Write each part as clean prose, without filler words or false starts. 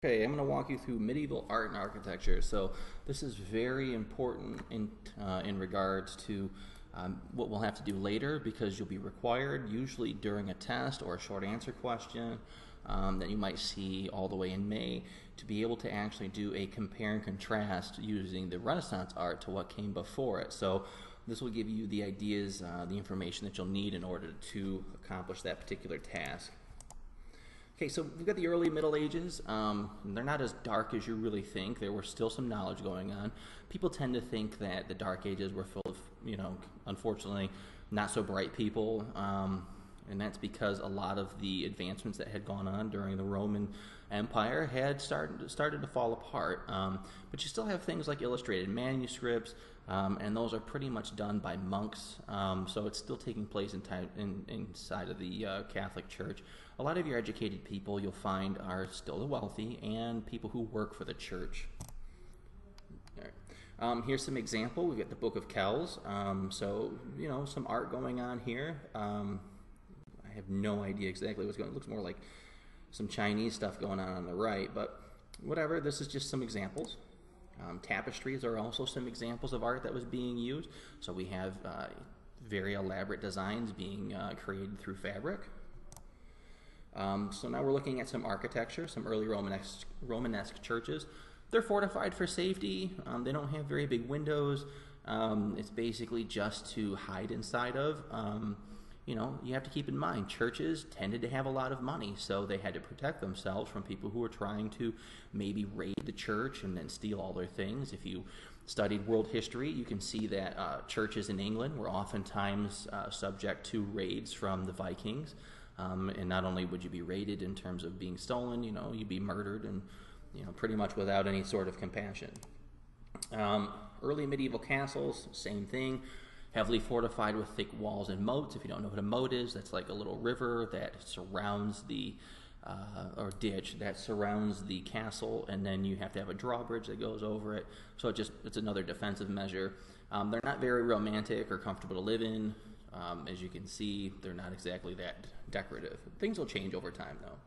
Okay, I'm going to walk you through medieval art and architecture. So this is very important in regards to what we'll have to do later, because you'll be required, usually during a test or a short answer question that you might see all the way in May, to be able to actually do a compare and contrast using the Renaissance art to what came before it. So this will give you the ideas, the information that you'll need in order to accomplish that particular task. Okay, so we've got the early Middle Ages. They're not as dark as you really think. There was still some knowledge going on. People tend to think that the Dark Ages were full of, unfortunately, not so bright people. And that's because a lot of the advancements that had gone on during the Roman Empire had started to fall apart. But you still have things like illustrated manuscripts, and those are pretty much done by monks. So it's still taking place inside of the Catholic Church. A lot of your educated people, you'll find, are still the wealthy and people who work for the church. All right. Here's some example. We've got the Book of Kells. So, some art going on here. I have no idea exactly what's going on. It looks more like some Chinese stuff going on the right, but whatever. This is just some examples. Tapestries are also some examples of art that was being used. So we have very elaborate designs being created through fabric. So now we're looking at some architecture, some early Romanesque churches. They're fortified for safety. They don't have very big windows. It's basically just to hide inside of. You have to keep in mind, churches tended to have a lot of money, so they had to protect themselves from people who were trying to maybe raid the church and then steal all their things. If you studied world history, you can see that churches in England were oftentimes subject to raids from the Vikings. And not only would you be raided in terms of being stolen, you'd be murdered, and pretty much without any sort of compassion. Early medieval castles, same thing, heavily fortified with thick walls and moats. If you don't know what a moat is, that's like a little river that surrounds the or ditch that surrounds the castle, and then you have to have a drawbridge that goes over it. So it's another defensive measure. They're not very romantic or comfortable to live in. As you can see, they're not exactly that decorative. Things will change over time, though.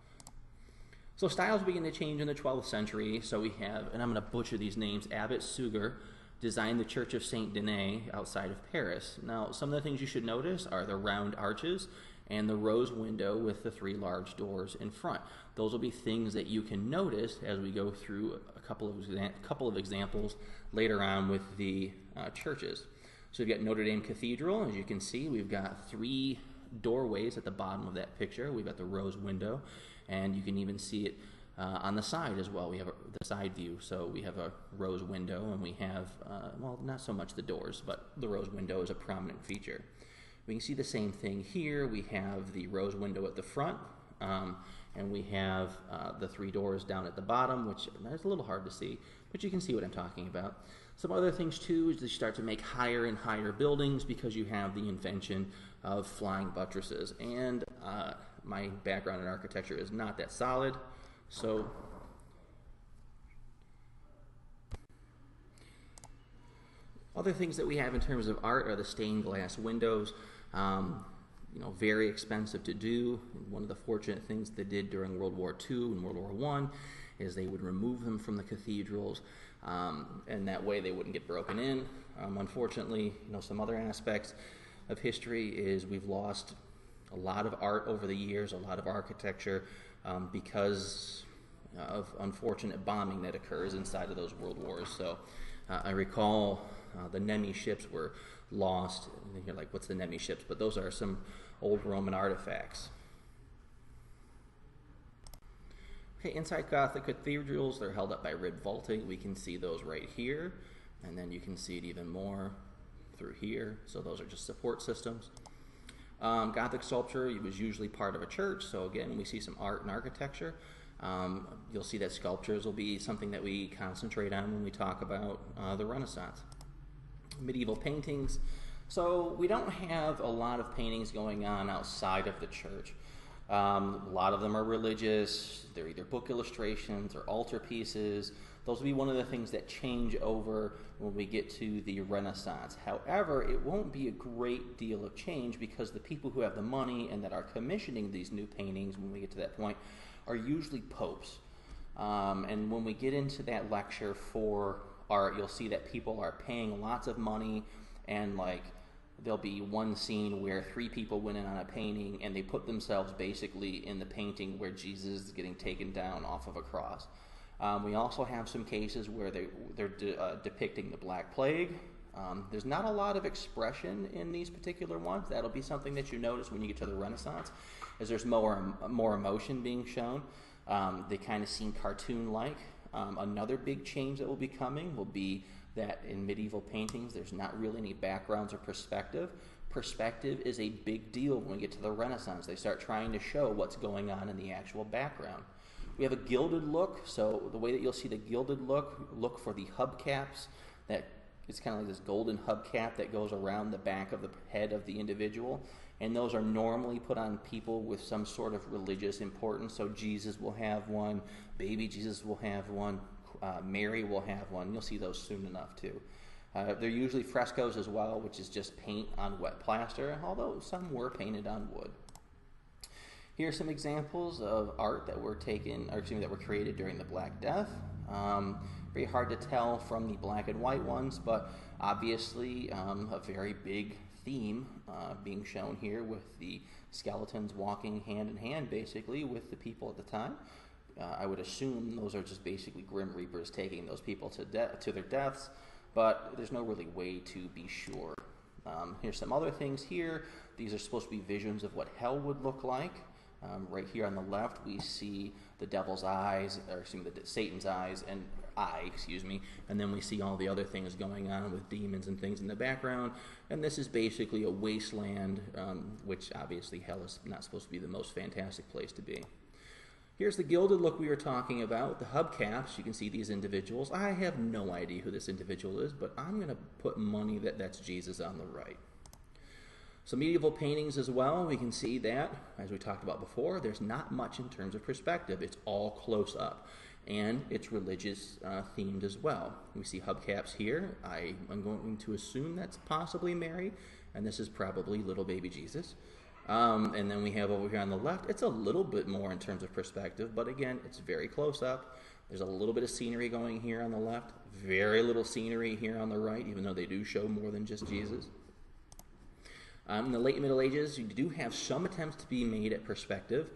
So styles begin to change in the 12th century. So we have, and I'm going to butcher these names, Abbot Suger designed the Church of Saint Denis outside of Paris. Now, some of the things you should notice are the round arches and the rose window with the 3 large doors in front. Those will be things that you can notice as we go through a couple of examples later on with the churches. So we've got Notre Dame Cathedral. As you can see, we've got 3 doorways at the bottom of that picture. We've got the rose window, and you can even see it on the side as well. We have the side view. So we have a rose window, and we have, not so much the doors, but the rose window is a prominent feature. We can see the same thing here. We have the rose window at the front, and we have the 3 doors down at the bottom, which is a little hard to see, but you can see what I'm talking about. Some other things too is they start to make higher and higher buildings because you have the invention of flying buttresses. And my background in architecture is not that solid, so other things that we have in terms of art are the stained glass windows. Very expensive to do. One of the fortunate things they did during World War II and World War I is they would remove them from the cathedrals, and that way they wouldn't get broken in. Unfortunately, some other aspects of history is we've lost a lot of art over the years, a lot of architecture, because of unfortunate bombing that occurs inside of those world wars. So I recall the Nemi ships were lost. And you're like, what's the Nemi ships? But those are some old Roman artifacts. Okay, inside Gothic cathedrals, they're held up by rib vaulting. We can see those right here, and then you can see it even more through here. So those are just support systems. Gothic sculpture was usually part of a church, so again, we see some art and architecture. You'll see that sculptures will be something that we concentrate on when we talk about the Renaissance. Medieval paintings. So we don't have a lot of paintings going on outside of the church. A lot of them are religious. They're either book illustrations or altar pieces. Those will be one of the things that change over when we get to the Renaissance. However, it won't be a great deal of change because the people who have the money and that are commissioning these new paintings when we get to that point are usually popes. And when we get into that lecture for art, you'll see that people are paying lots of money, and like there'll be one scene where 3 people went in on a painting and they put themselves basically in the painting where Jesus is getting taken down off of a cross. We also have some cases where they're depicting the Black Plague. There's not a lot of expression in these particular ones. That'll be something that you notice when you get to the Renaissance, as there's more emotion being shown. They kind of seem cartoon-like. Another big change that will be coming will be that in medieval paintings, there's not really any backgrounds or perspective. Perspective is a big deal when we get to the Renaissance. They start trying to show what's going on in the actual background. We have a gilded look, so the way that you'll see the gilded look for the hubcaps. That it's kind of like this golden hubcap that goes around the back of the head of the individual, and those are normally put on people with some sort of religious importance. So Jesus will have one, baby Jesus will have one, Mary will have one. You'll see those soon enough too. They're usually frescoes as well, which is just paint on wet plaster, although some were painted on wood. Here are some examples of art that were created during the Black Death. Very hard to tell from the black and white ones, but obviously a very big theme being shown here with the skeletons walking hand in hand basically with the people at the time. I would assume those are just basically Grim Reapers taking those people to their deaths, but there's no really way to be sure. Here's some other things here. These are supposed to be visions of what hell would look like. Right here on the left, we see the devil's eyes, Satan's eyes and and then we see all the other things going on with demons and things in the background. And this is basically a wasteland, which obviously hell is not supposed to be the most fantastic place to be. Here's the gilded look we were talking about, the hubcaps. You can see these individuals. I have no idea who this individual is, but I'm going to put money that that's Jesus on the right. Some medieval paintings as well, we can see that, as we talked about before, there's not much in terms of perspective. It's all close up, and it's religious themed as well. We see hubcaps here. I am going to assume that's possibly Mary, and this is probably little baby Jesus. And then we have over here on the left, it's a little bit more in terms of perspective, but again, it's very close up. There's a little bit of scenery going here on the left, very little scenery here on the right, even though they do show more than just Jesus. In the late Middle Ages, you do have some attempts to be made at perspective.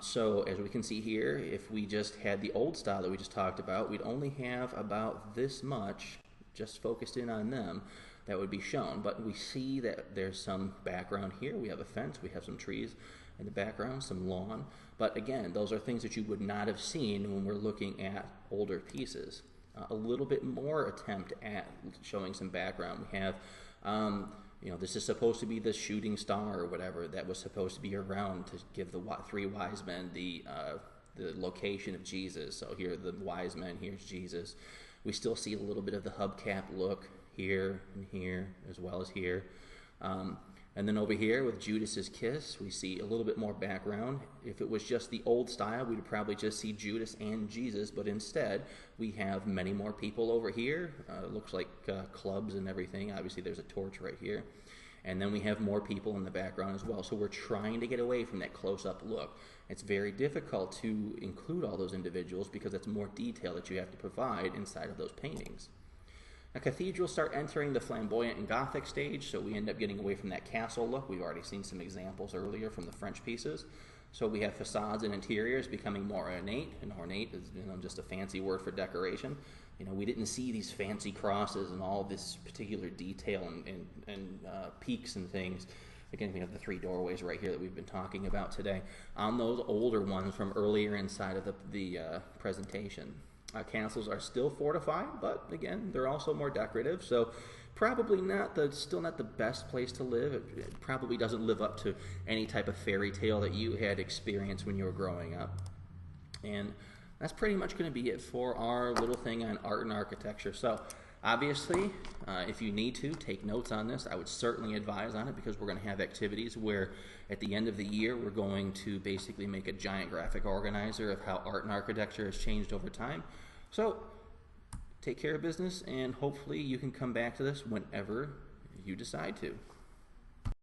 So as we can see here, if we just had the old style that we just talked about, we'd only have about this much just focused in on them that would be shown. But we see that there's some background here. We have a fence, we have some trees in the background, some lawn. But again, those are things that you would not have seen when we're looking at older pieces. A little bit more attempt at showing some background. We have this is supposed to be the shooting star or whatever that was supposed to be around to give the 3 wise men the location of Jesus. So here are the wise men, here's Jesus. We still see a little bit of the hubcap look here and here as well as here. And then over here with Judas's kiss, we see a little bit more background. If it was just the old style, we would probably just see Judas and Jesus, but instead we have many more people over here. It looks like clubs and everything. Obviously there's a torch right here. And then we have more people in the background as well. So we're trying to get away from that close-up look. It's very difficult to include all those individuals because it's more detail that you have to provide inside of those paintings. Now, cathedrals start entering the flamboyant and Gothic stage, so we end up getting away from that castle look. We've already seen some examples earlier from the French pieces. So we have facades and interiors becoming more ornate, and ornate is just a fancy word for decoration. We didn't see these fancy crosses and all this particular detail and peaks and things. Again, we have the 3 doorways right here that we've been talking about today on those older ones from earlier inside of the presentation. Castles are still fortified, but again, they're also more decorative, so probably still not the best place to live. It probably doesn't live up to any type of fairy tale that you had experienced when you were growing up. And that's pretty much going to be it for our little thing on art and architecture. So obviously, if you need to take notes on this, I would certainly advise on it, because we're going to have activities where at the end of the year we're going to basically make a giant graphic organizer of how art and architecture has changed over time. So take care of business, and hopefully you can come back to this whenever you decide to.